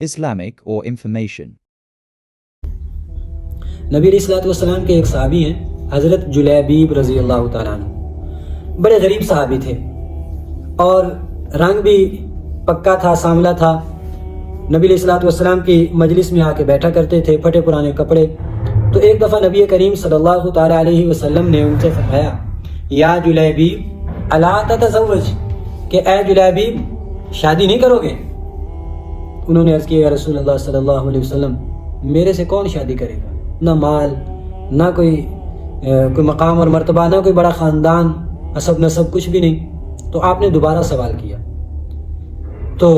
Islamic or information. نبی علیہ الصلوۃ والسلام کے ایک صحابی ہیں حضرت جلیبیب رضی اللہ تعالیٰ عنہ، بڑے غریب صحابی تھے اور رنگ بھی پکا تھا، سانولا تھا۔ نبی علیہ الصلوۃ والسلام کی مجلس میں آ کے بیٹھا کرتے تھے، پھٹے پرانے کپڑے۔ تو ایک دفعہ نبی کریم صلی اللہ تعالیٰ علیہ وسلم نے ان سے فرمایا، یا جلیبیب الا تتزوج، کہ اے جلیبیب شادی نہیں کرو گے؟ انہوں نے عرض کیا، یا رسول اللہ صلی اللہ علیہ وسلم میرے سے کون شادی کرے گا؟ نہ مال، نہ کوئی مقام اور مرتبہ، نہ کوئی بڑا خاندان، حسب نسب کچھ بھی نہیں۔ تو آپ نے دوبارہ سوال کیا تو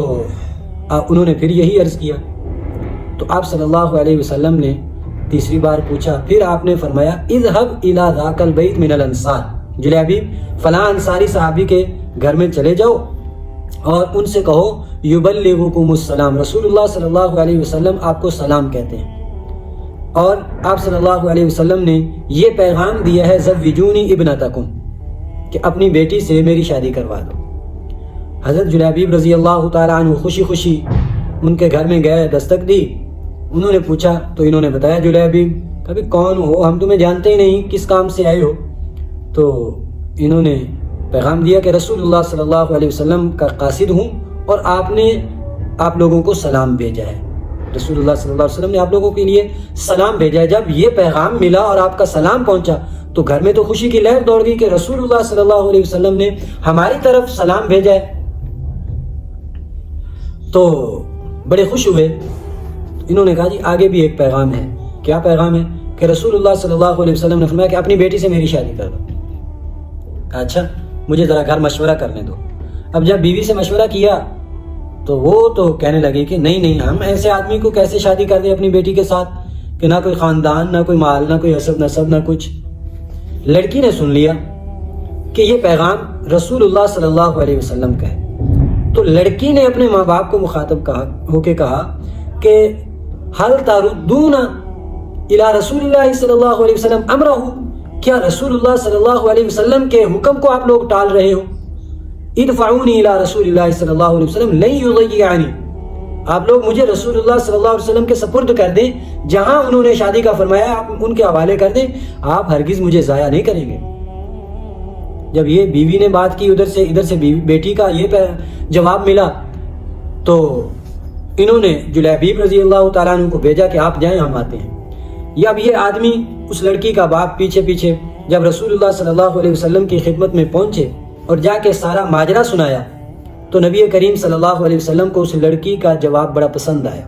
انہوں نے پھر یہی عرض کیا۔ تو آپ صلی اللہ علیہ وسلم نے تیسری بار پوچھا، پھر آپ نے فرمایا، اذهب الى ذاك البيت من الانصار، جلیبیب فلاں انصاری صحابی کے گھر میں چلے جاؤ اور ان سے کہو یبلغکم السلام، رسول اللہ صلی اللہ علیہ وسلم آپ کو سلام کہتے ہیں، اور آپ صلی اللہ علیہ وسلم نے یہ پیغام دیا ہے، زوجونی ابنتکم، کہ اپنی بیٹی سے میری شادی کروا دو۔ حضرت جلیبیب رضی اللہ تعالیٰ عنہ خوشی خوشی ان کے گھر میں گئے، دستک دی۔ انہوں نے پوچھا تو انہوں نے بتایا، جلیبیب کبھی کون ہو، ہم تمہیں جانتے ہی نہیں، کس کام سے آئے ہو؟ تو انہوں نے پیغام دیا کہ رسول اللہ صلی اللہ علیہ وسلم کا قاصد ہوں اور آپ لوگوں کو سلام بھیجا ہے، رسول اللہ صلی اللہ علیہ وسلم نے آپ لوگوں کے لیے سلام بھیجا ہے۔ جب یہ پیغام ملا اور آپ کا سلام پہنچا تو گھر میں تو خوشی کی لہر دوڑ گئی کہ رسول اللہ صلی اللہ علیہ وسلم نے ہماری طرف سلام بھیجا ہے۔ تو بڑے خوش ہوئے۔ انہوں نے کہا، جی آگے بھی ایک پیغام ہے۔ کیا پیغام ہے؟ کہ رسول اللہ صلی اللہ علیہ وسلم نے فرمایا کہ اپنی بیٹی سے میری شادی کر دو۔ کہا اچھا مجھے ذرا گھر مشورہ کرنے دو۔ اب جب بیوی سے مشورہ کیا تو وہ تو کہنے لگے کہ نہیں، ہم ایسے آدمی کو کیسے شادی کر دیں اپنی بیٹی کے ساتھ کہ نہ کوئی خاندان، نہ کوئی مال، نہ کوئی حسب نسب، نہ کچھ۔ لڑکی نے سن لیا کہ یہ پیغام رسول اللہ صلی اللہ علیہ وسلم کا ہے، تو لڑکی نے اپنے ماں باپ کو مخاطب ہو کے کہا کہ حل تردون الی رسول اللہ صلی اللہ علیہ وسلم امرہ، کیا رسول اللہ صلی اللہ علیہ وسلم کے حکم کو آپ لوگ ٹال رہے ہو؟ ادفعونی الی رسول اللہ صلی اللہ علیہ وسلم لن یضیعنی، آپ لوگ مجھے رسول اللہ صلی اللہ علیہ وسلم کے سپرد کر دیں، جہاں انہوں نے شادی کا فرمایا آپ ان کے حوالے کر دیں، آپ ہرگز مجھے ضائع نہیں کریں گے۔ جب یہ بیوی نے بات کی، ادھر سے بیٹی کا یہ جواب ملا، تو انہوں نے جلیبیب رضی اللہ تعالیٰ عنہ کو بھیجا کہ آپ جائیں، ہم آتے ہیں۔ یا اب یہ آدمی، اس لڑکی کا باپ پیچھے جب رسول اللہ صلی اللہ علیہ وسلم کی خدمت میں پہنچے اور جا کے سارا ماجرا سنایا تو نبی کریم صلی اللہ علیہ وسلم کو اس لڑکی کا جواب بڑا پسند آیا۔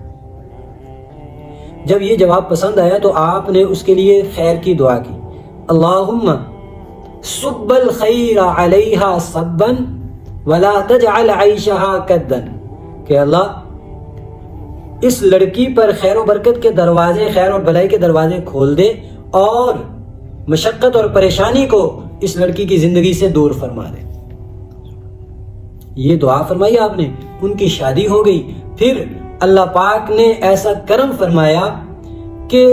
جب یہ جواب پسند آیا تو آپ نے اس کے لیے خیر کی دعا کی، اللہم صب الخیر علیہا صبا ولا تجعل عیشہا کدا، کہ اللہ اس لڑکی پر خیر و برکت کے دروازے، خیر اور بھلائی کے دروازے کھول دے اور مشقت اور پریشانی کو اس لڑکی کی زندگی سے دور فرما دے۔ یہ دعا فرمائی آپ نے، ان کی شادی ہو گئی۔ پھر اللہ پاک نے ایسا کرم فرمایا کہ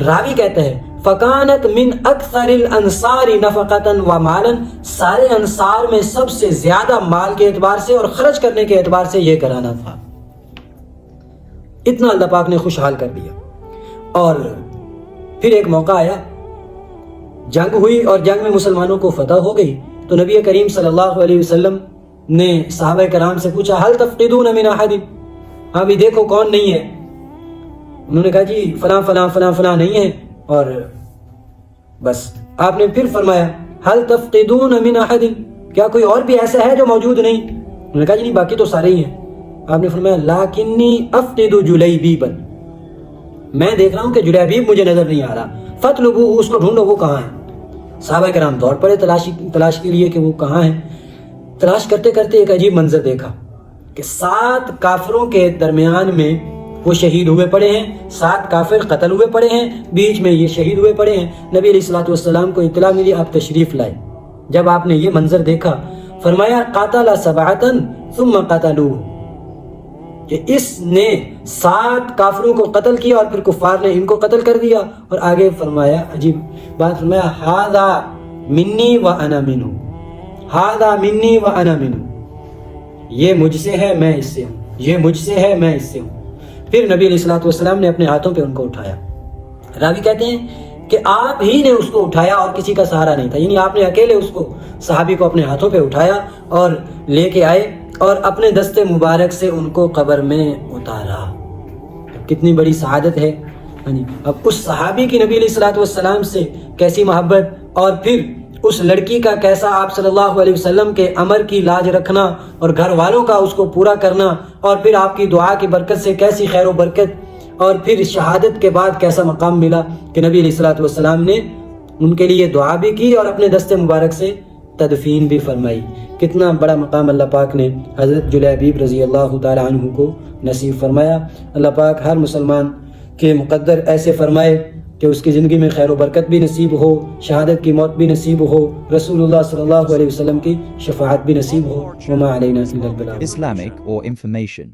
راوی کہتا ہے فَكَانَتْ مِنْ أَكْثَرِ الْأَنصَارِ نَفَقَةً وَمَالًا، سارے انصار میں سب سے زیادہ مال کے اعتبار سے اور خرچ کرنے کے اعتبار سے یہ گھرانہ تھا۔ اتنا اللہ پاک نے خوشحال کر دیا۔ اور پھر ایک موقع آیا، جنگ ہوئی اور جنگ میں مسلمانوں کو فتح ہو گئی، تو نبی کریم صلی اللہ علیہ وسلم نے صحابہ کرام سے پوچھا، هل تفقدون من احد، ہاں بھی دیکھو کون نہیں ہے؟ انہوں نے کہا جی فلاں فلاں فلاں فلاں نہیں ہے، اور بس آپ نے پھر فرمایا هل تفقدون من احد، کیا کوئی اور بھی ایسا ہے جو موجود نہیں؟ انہوں نے کہا جی نہیں، باقی تو سارے ہی ہیں۔ آپ نے فرمایا لیکنی افقد جلیبیبا، میں دیکھ رہا ہوں کہ جلیبیب مجھے نظر نہیں آ رہا، فاطلبوہ، اس کو ڈھونڈو، وہ کہاں ہے؟ صحابہ کرام دوڑ پڑے تلاش کے لیے کہ وہ کہاں ہے۔ تلاش کرتے کرتے ایک عجیب منظر دیکھا کہ 7 کافروں کے درمیان میں وہ شہید ہوئے پڑے ہیں، 7 کافر قتل ہوئے پڑے ہیں، بیچ میں یہ شہید ہوئے پڑے ہیں۔ نبی علیہ الصلوۃ والسلام کو اطلاع ملی، آپ تشریف لائے۔ جب آپ نے یہ منظر دیکھا فرمایا قاتل 7 ثم قتلوه، کہ اس نے 7 کافروں کو قتل کیا اور پھر کفار نے ان کو قتل کر دیا۔ اور آگے فرمایا عجیب بات، فرمایا ھذا منی وانا منہ، ھذا منی وانا منہ، یہ مجھ سے ہے میں اس سے ہوں، یہ مجھ سے ہے میں اس سے ہوں۔ پھر نبی علیہ الصلوۃ والسلام نے اپنے ہاتھوں پہ ان کو اٹھایا. راوی کہتے ہیں کہ آپ ہی نے اس کو اٹھایا اور کسی کا سہارا نہیں تھا، یعنی آپ نے اکیلے اس کو صحابی کو اپنے ہاتھوں پہ اٹھایا اور لے کے آئے اور اپنے دست مبارک سے ان کو قبر میں اتارا. کتنی بڑی سعادت ہے. اب اس صحابی کی نبی علیہ الصلوۃ والسلام سے کیسی محبت، اور پھر اس لڑکی کا کیسا آپ صلی اللہ علیہ وسلم کے امر کی لاج رکھنا اور گھر والوں کا اس کو پورا کرنا، اور پھر آپ کی دعا کی برکت سے کیسی خیر و برکت، اور پھر شہادت کے بعد کیسا مقام ملا کہ نبی علیہ الصلوۃ والسلام نے ان کے لیے دعا بھی کی اور اپنے دست مبارک سے تدفین بھی فرمائی. کتنا بڑا مقام اللہ پاک نے حضرت جلیبیب رضی اللہ تعالی عنہ کو نصیب فرمایا. اللہ پاک ہر مسلمان کے مقدر ایسے فرمائے کہ اس کی زندگی میں خیر و برکت بھی نصیب ہو، شہادت کی موت بھی نصیب ہو، رسول اللہ صلی اللہ علیہ وسلم کی شفاعت بھی نصیب ہو. وما علینا الا البلاغ. Islamic or information.